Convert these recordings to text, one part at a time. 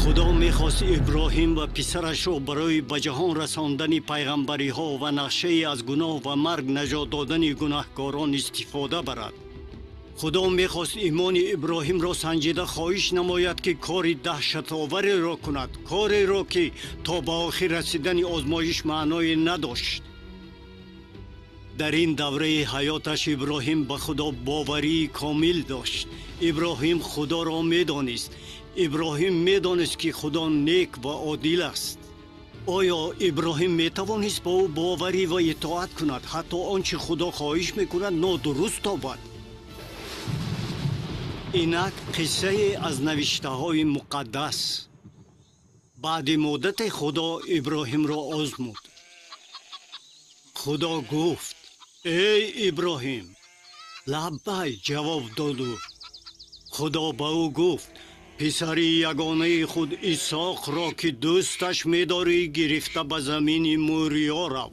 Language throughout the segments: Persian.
خدا میخواست ابراهیم و پسرش را برای به جهان رساندن پیغمبری ها و نقشه از گناه و مرگ نجات دادن گناهکاران استفاده برد. خدا میخواست ایمان ابراهیم را سنجیده خواهش نماید که کار دهشت‌آوری را کند، کاری را که تا به آخر رسیدن آزمایش معنای نداشت. در این دوره حیاتش ابراهیم به خدا باوری کامل داشت. ابراهیم خدا را میدانست. ابراهیم میدانست که خدا نیک و عادل است. آیا ابراهیم میتوانست با او باوری و اطاعت کند حتی آنچه خدا خواهش میکند نادرست یابد؟ اینک قصه از نوشته های مقدس. بعد مدت خدا ابراهیم را آزمود. خدا گفت: ای ابراهیم. لبیک جواب داد. خدا به او گفت: پسر یگانه خود اسحاق را که دوستش می‌داری گرفته به زمین موریا رو.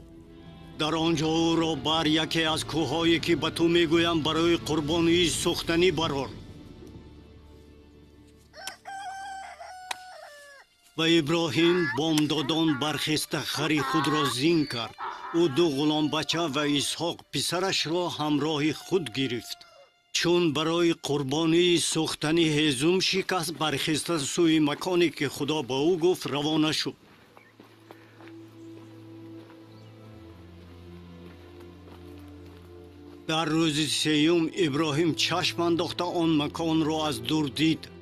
در آنجا او را بر یکی از کوه‌هایی که به تو میگویم برای قربانی سوختنی برآر. و ابراهیم بامدادان برخسته خر خود را زین کرد. او دو غلام بچه و اسحاق پسرش را همراه خود گرفت. چون برای قربانی سوختنی هیزم شکست، برخسته سوی مکانی که خدا به او گفت روانه شد. در روز سیوم ابراهیم چشم انداخته آن مکان را از دور دید.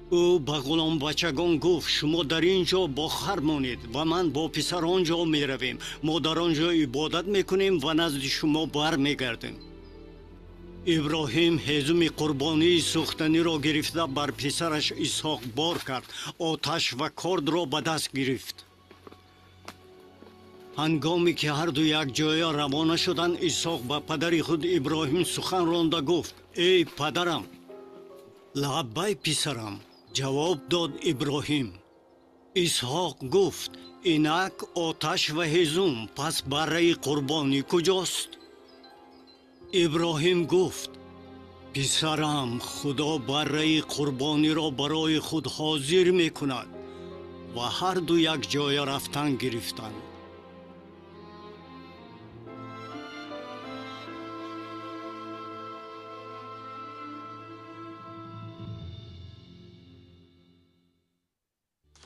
او به غلام بچگان گفت: شما در اینجا با خر مانید و من با پسر آنجا می رویم. ما در آنجا عبادت میکنیم و نزد شما بر میگردیم. ابراهیم هیزم قربانی سوختنی را گرفته بر پسرش اسحاق بار کرد. آتش و کارد را به دست گرفت. هنگامی که هر دو یک جای روانه شدند، اسحاق به پدر خود ابراهیم سخن رانده گفت: ای پدرم. لبیک پسرم، جواب داد ابراهیم. اسحاق گفت: اینک آتش و هیزم، پس برای قربانی کجاست؟ ابراهیم گفت: پسرم، خدا برای قربانی را برای خود حاضر می کند. و هر دو یک جای رفتن گرفتند.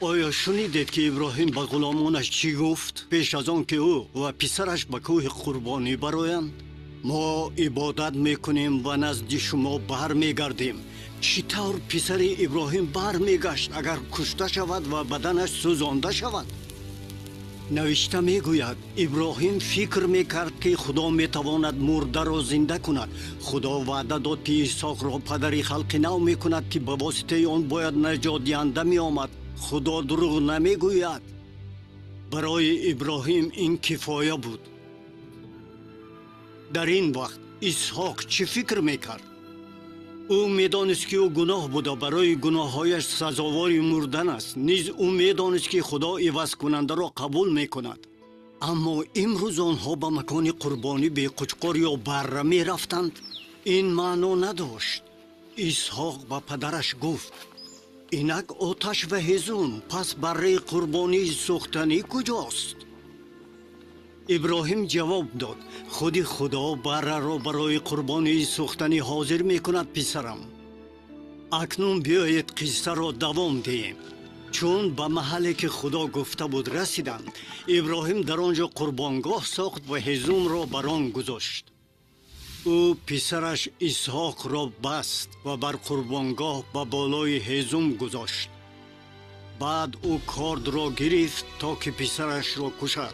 آیا شنیدید که ابراهیم به غلامانش چی گفت پیش از آن که او و پسرش به کوه قربانی برآیند؟ ما عبادت میکنیم و نزد شما بر میگردیم. چطور پسر ابراهیم بر میگشت اگر کشته شود و بدنش سوزانده شود؟ نوشته میگوید ابراهیم فکر میکرد که خدا میتواند مرده را زنده کند. خدا وعده داد که اسحاق را پدر خلق نو میکند که به واسطه آن باید نجات دهنده میآمد. خدا دروغ نمیگوید. برای ابراهیم این کفایه بود. در این وقت اسحاق چه فکر میکرد؟ او میدانست که او گناه بوده، برای گناههایش سزاوار مردن است. نیز او میدانست که خدا عوض کننده را قبول میکند. اما امروز آنها به مکان قربانی به قچقار یا بره می رفتند. این معنا نداشت. اسحاق به پدرش گفت: اینک آتش و هیزم، پس برای قربانی سوختنی کجاست؟ ابراهیم جواب داد: خود خدا بره را برای قربانی سوختنی حاضر می کند پسرم. اکنون بیایید قصه را دوام دهیم. چون به محلی که خدا گفته بود رسیدند، ابراهیم در آنجا قربانگاه ساخت و هیزم را بر آن گذاشت. او پسرش اسحاق را بست و بر قربانگاه به بالای هیزم گذاشت. بعد او کارد را گرفت تا که پسرش را کشد.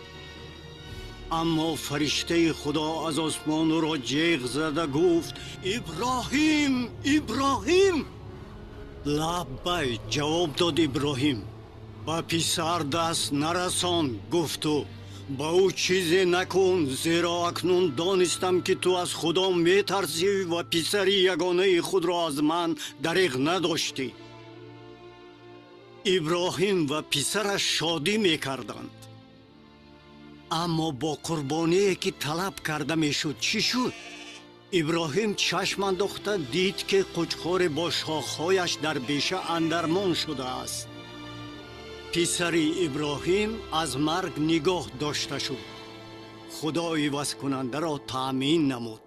اما فرشته خدا از آسمان او را جیغ زده گفت: ابراهیم، ابراهیم. لبیک، جواب داد ابراهیم. با پسر دست نرسان، گفت او. با او چیزی نکن، زیرا اکنون دانستم که تو از خدا میترسی و پسر یگانه خود را از من دریغ نداشتی. ابراهیم و پسرش شادی میکردند. اما با قربانی که طلب کرده میشد چی شد؟ ابراهیم چشم انداخته دید که قوچخور با شاخهایش در بیشه اندرمان شده است. پسری ابراهیم از مرگ نگاه داشته شد. خدا عوض کننده را تأمین نمود.